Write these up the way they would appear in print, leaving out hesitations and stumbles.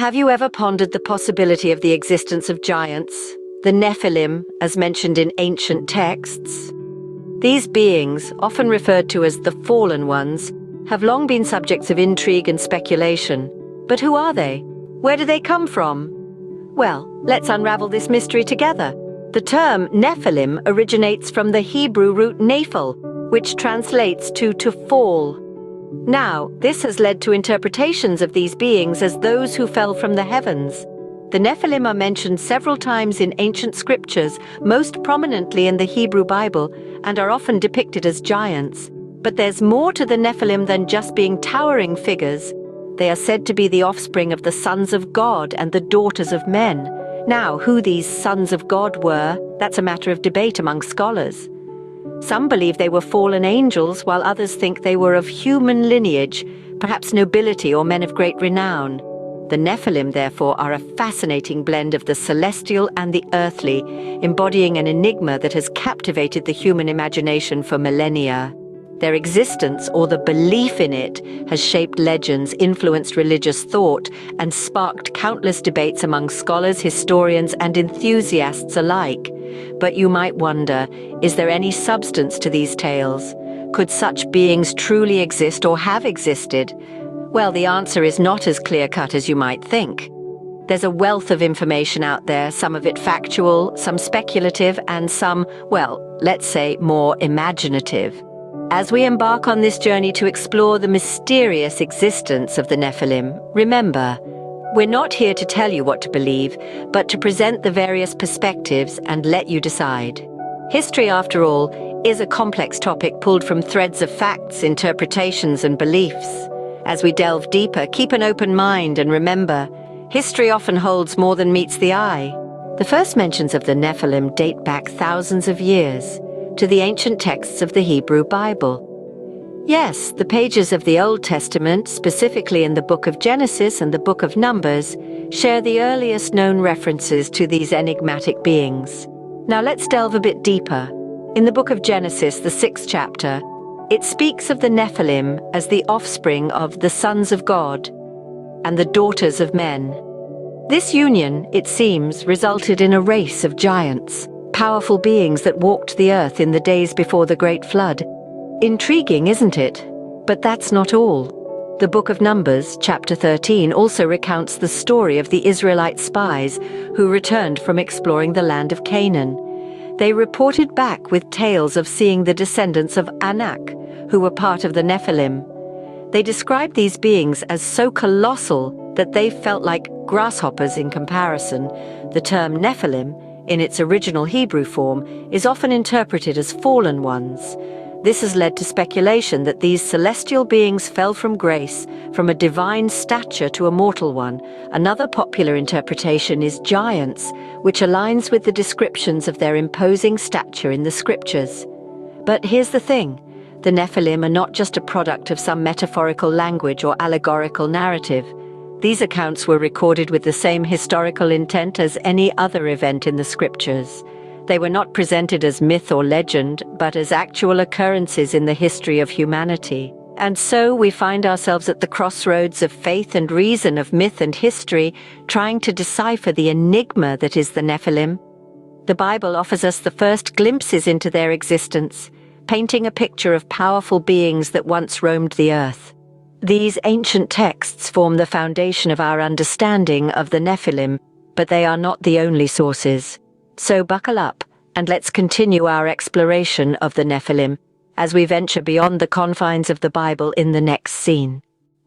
Have you ever pondered the possibility of the existence of giants, the Nephilim, as mentioned in ancient texts? These beings, often referred to as the fallen ones, have long been subjects of intrigue and speculation. But who are they? Where do they come from? Well, let's unravel this mystery together. The term Nephilim originates from the Hebrew root nephil, which translates to fall. Now, this has led to interpretations of these beings as those who fell from the heavens. The Nephilim are mentioned several times in ancient scriptures, most prominently in the Hebrew Bible, and are often depicted as giants. But there's more to the Nephilim than just being towering figures. They are said to be the offspring of the sons of God and the daughters of men. Now, who these sons of God were, that's a matter of debate among scholars. Some believe they were fallen angels, while others think they were of human lineage, perhaps nobility or men of great renown. The Nephilim, therefore, are a fascinating blend of the celestial and the earthly, embodying an enigma that has captivated the human imagination for millennia. Their existence, or the belief in it, has shaped legends, influenced religious thought, and sparked countless debates among scholars, historians, and enthusiasts alike. But you might wonder, is there any substance to these tales? Could such beings truly exist or have existed? Well, the answer is not as clear-cut as you might think. There's a wealth of information out there, some of it factual, some speculative, and some, well, let's say more imaginative. As we embark on this journey to explore the mysterious existence of the Nephilim, remember, we're not here to tell you what to believe, but to present the various perspectives and let you decide. History, after all, is a complex topic pulled from threads of facts, interpretations, and beliefs. As we delve deeper, keep an open mind and remember, history often holds more than meets the eye. The first mentions of the Nephilim date back thousands of years, to the ancient texts of the Hebrew Bible. Yes, the pages of the Old Testament, specifically in the book of Genesis and the book of Numbers, share the earliest known references to these enigmatic beings. Now let's delve a bit deeper. In the book of Genesis, the 6th chapter, it speaks of the Nephilim as the offspring of the sons of God and the daughters of men. This union, it seems, resulted in a race of giants, powerful beings that walked the earth in the days before the Great Flood. Intriguing, isn't it? But that's not all. The book of Numbers, chapter 13, also recounts the story of the Israelite spies who returned from exploring the land of Canaan. They reported back with tales of seeing the descendants of Anak, who were part of the Nephilim. They described these beings as so colossal that they felt like grasshoppers in comparison. The term Nephilim, in its original Hebrew form, is often interpreted as fallen ones. This has led to speculation that these celestial beings fell from grace, from a divine stature to a mortal one. Another popular interpretation is giants, which aligns with the descriptions of their imposing stature in the scriptures. But here's the thing. The Nephilim are not just a product of some metaphorical language or allegorical narrative. These accounts were recorded with the same historical intent as any other event in the scriptures. They were not presented as myth or legend, but as actual occurrences in the history of humanity. And so we find ourselves at the crossroads of faith and reason, of myth and history, trying to decipher the enigma that is the Nephilim. The Bible offers us the first glimpses into their existence, painting a picture of powerful beings that once roamed the earth. These ancient texts form the foundation of our understanding of the Nephilim, but they are not the only sources. So buckle up, and let's continue our exploration of the Nephilim as we venture beyond the confines of the Bible in the next scene.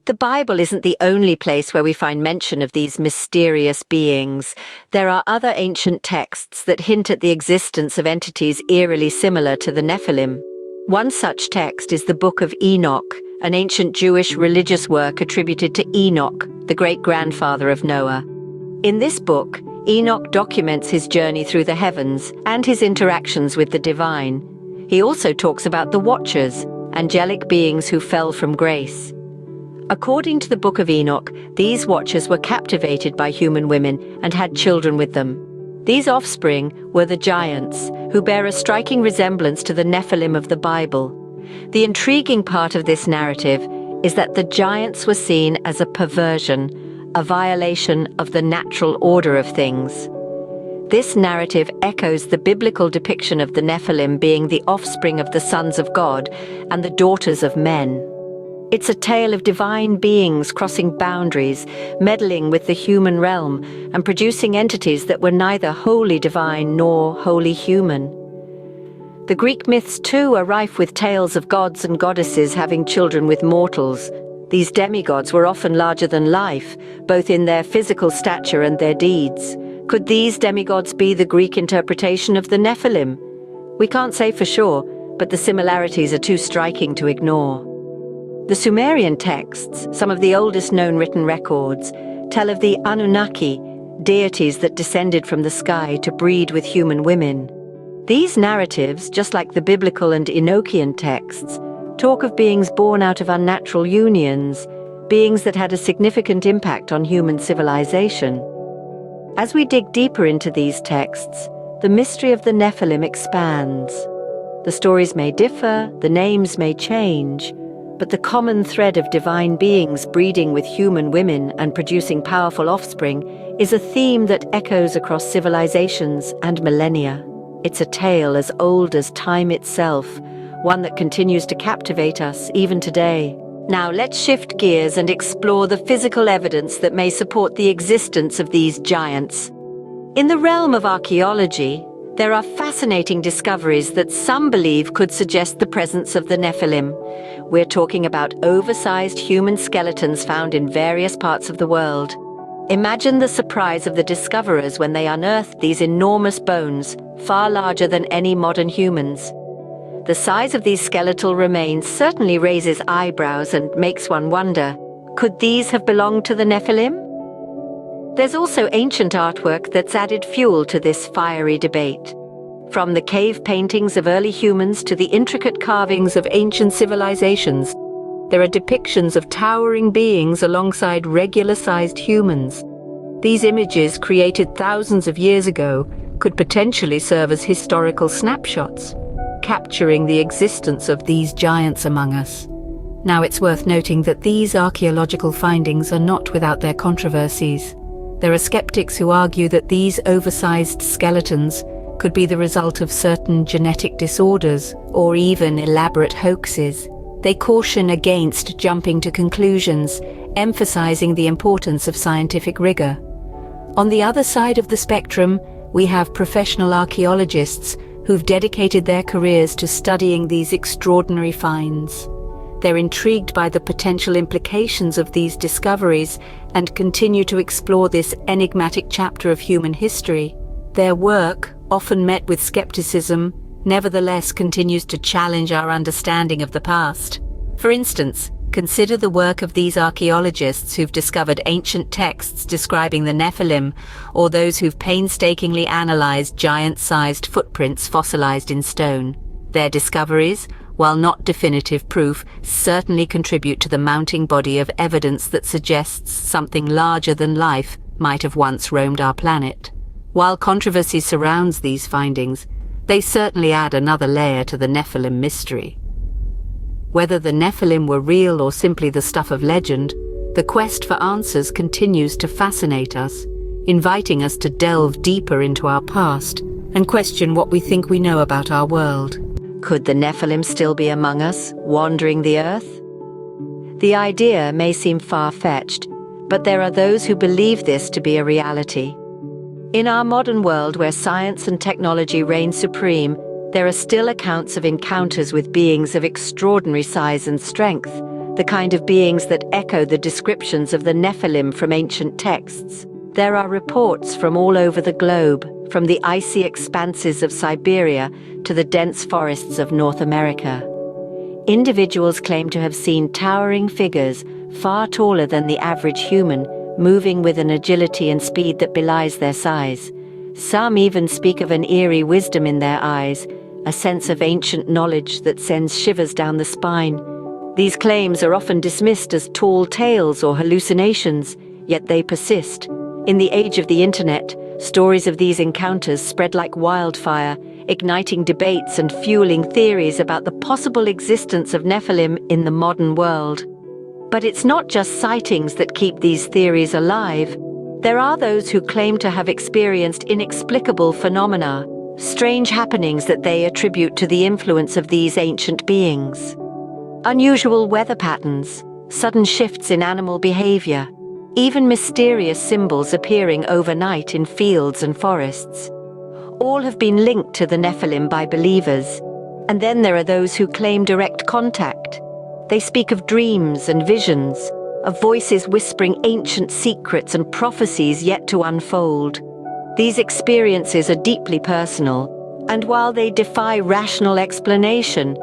The Bible isn't the only place where we find mention of these mysterious beings. There are other ancient texts that hint at the existence of entities eerily similar to the Nephilim. One such text is the Book of Enoch, an ancient Jewish religious work attributed to Enoch, the great-grandfather of Noah. In this book, Enoch documents his journey through the heavens and his interactions with the divine. He also talks about the Watchers, angelic beings who fell from grace. According to the Book of Enoch, these Watchers were captivated by human women and had children with them. These offspring were the giants, who bear a striking resemblance to the Nephilim of the Bible. The intriguing part of this narrative is that the giants were seen as a perversion, a violation of the natural order of things. This narrative echoes the biblical depiction of the Nephilim being the offspring of the sons of God and the daughters of men. It's a tale of divine beings crossing boundaries, meddling with the human realm, and producing entities that were neither wholly divine nor wholly human. The Greek myths, too, are rife with tales of gods and goddesses having children with mortals. These demigods were often larger than life, both in their physical stature and their deeds. Could these demigods be the Greek interpretation of the Nephilim? We can't say for sure, but the similarities are too striking to ignore. The Sumerian texts, some of the oldest known written records, tell of the Anunnaki, deities that descended from the sky to breed with human women. These narratives, just like the biblical and Enochian texts, talk of beings born out of unnatural unions, beings that had a significant impact on human civilization. As we dig deeper into these texts, the mystery of the Nephilim expands. The stories may differ, the names may change, but the common thread of divine beings breeding with human women and producing powerful offspring is a theme that echoes across civilizations and millennia. It's a tale as old as time itself, one that continues to captivate us even today. Now let's shift gears and explore the physical evidence that may support the existence of these giants. In the realm of archaeology, there are fascinating discoveries that some believe could suggest the presence of the Nephilim. We're talking about oversized human skeletons found in various parts of the world. Imagine the surprise of the discoverers when they unearthed these enormous bones, far larger than any modern humans. The size of these skeletal remains certainly raises eyebrows and makes one wonder, could these have belonged to the Nephilim? There's also ancient artwork that's added fuel to this fiery debate. From the cave paintings of early humans to the intricate carvings of ancient civilizations, there are depictions of towering beings alongside regular-sized humans. These images, created thousands of years ago, could potentially serve as historical snapshots, capturing the existence of these giants among us. Now, it's worth noting that these archaeological findings are not without their controversies. There are skeptics who argue that these oversized skeletons could be the result of certain genetic disorders or even elaborate hoaxes. They caution against jumping to conclusions, emphasizing the importance of scientific rigor. On the other side of the spectrum, we have professional archaeologists who've dedicated their careers to studying these extraordinary finds. They're intrigued by the potential implications of these discoveries and continue to explore this enigmatic chapter of human history. Their work, often met with skepticism, nevertheless continues to challenge our understanding of the past. For instance, consider the work of these archaeologists who've discovered ancient texts describing the Nephilim, or those who've painstakingly analyzed giant-sized footprints fossilized in stone. Their discoveries, while not definitive proof, certainly contribute to the mounting body of evidence that suggests something larger than life might have once roamed our planet. While controversy surrounds these findings, they certainly add another layer to the Nephilim mystery. Whether the Nephilim were real or simply the stuff of legend, the quest for answers continues to fascinate us, inviting us to delve deeper into our past and question what we think we know about our world. Could the Nephilim still be among us, wandering the earth? The idea may seem far-fetched, but there are those who believe this to be a reality. In our modern world, where science and technology reign supreme, there are still accounts of encounters with beings of extraordinary size and strength, the kind of beings that echo the descriptions of the Nephilim from ancient texts. There are reports from all over the globe, from the icy expanses of Siberia to the dense forests of North America. Individuals claim to have seen towering figures, far taller than the average human, moving with an agility and speed that belies their size. Some even speak of an eerie wisdom in their eyes, a sense of ancient knowledge that sends shivers down the spine. These claims are often dismissed as tall tales or hallucinations, yet they persist. In the age of the internet, stories of these encounters spread like wildfire, igniting debates and fueling theories about the possible existence of Nephilim in the modern world. But it's not just sightings that keep these theories alive. There are those who claim to have experienced inexplicable phenomena, strange happenings that they attribute to the influence of these ancient beings. Unusual weather patterns, sudden shifts in animal behavior, even mysterious symbols appearing overnight in fields and forests. All have been linked to the Nephilim by believers. And then there are those who claim direct contact. They speak of dreams and visions, of voices whispering ancient secrets and prophecies yet to unfold. These experiences are deeply personal, and while they defy rational explanation,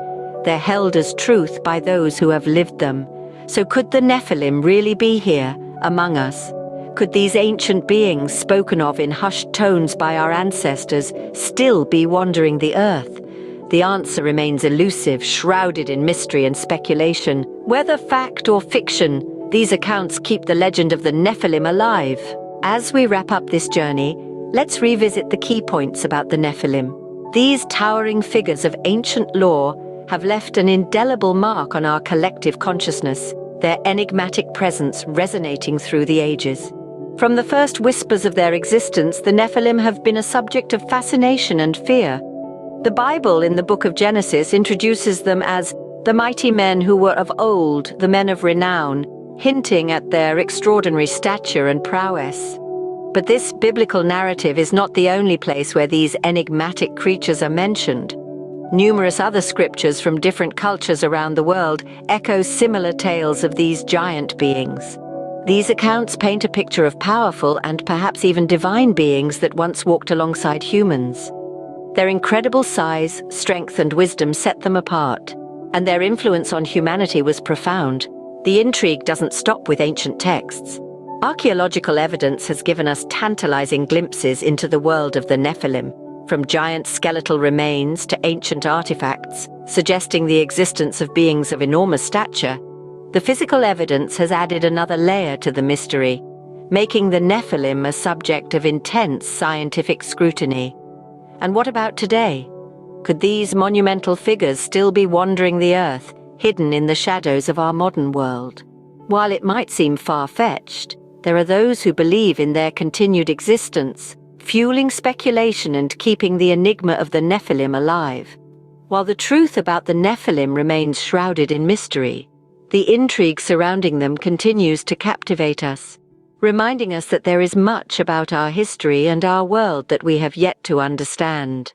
they're held as truth by those who have lived them. So could the Nephilim really be here, among us? Could these ancient beings, spoken of in hushed tones by our ancestors, still be wandering the earth? The answer remains elusive, shrouded in mystery and speculation. Whether fact or fiction, these accounts keep the legend of the Nephilim alive. As we wrap up this journey, let's revisit the key points about the Nephilim. These towering figures of ancient lore have left an indelible mark on our collective consciousness, their enigmatic presence resonating through the ages. From the first whispers of their existence, the Nephilim have been a subject of fascination and fear. The Bible in the book of Genesis introduces them as the mighty men who were of old, the men of renown, hinting at their extraordinary stature and prowess. But this biblical narrative is not the only place where these enigmatic creatures are mentioned. Numerous other scriptures from different cultures around the world echo similar tales of these giant beings. These accounts paint a picture of powerful and perhaps even divine beings that once walked alongside humans. Their incredible size, strength, and wisdom set them apart, and their influence on humanity was profound. The intrigue doesn't stop with ancient texts. Archaeological evidence has given us tantalizing glimpses into the world of the Nephilim, from giant skeletal remains to ancient artifacts, suggesting the existence of beings of enormous stature. The physical evidence has added another layer to the mystery, making the Nephilim a subject of intense scientific scrutiny. And what about today? Could these monumental figures still be wandering the earth, hidden in the shadows of our modern world? While it might seem far-fetched, there are those who believe in their continued existence, fueling speculation and keeping the enigma of the Nephilim alive. While the truth about the Nephilim remains shrouded in mystery, the intrigue surrounding them continues to captivate us, reminding us that there is much about our history and our world that we have yet to understand.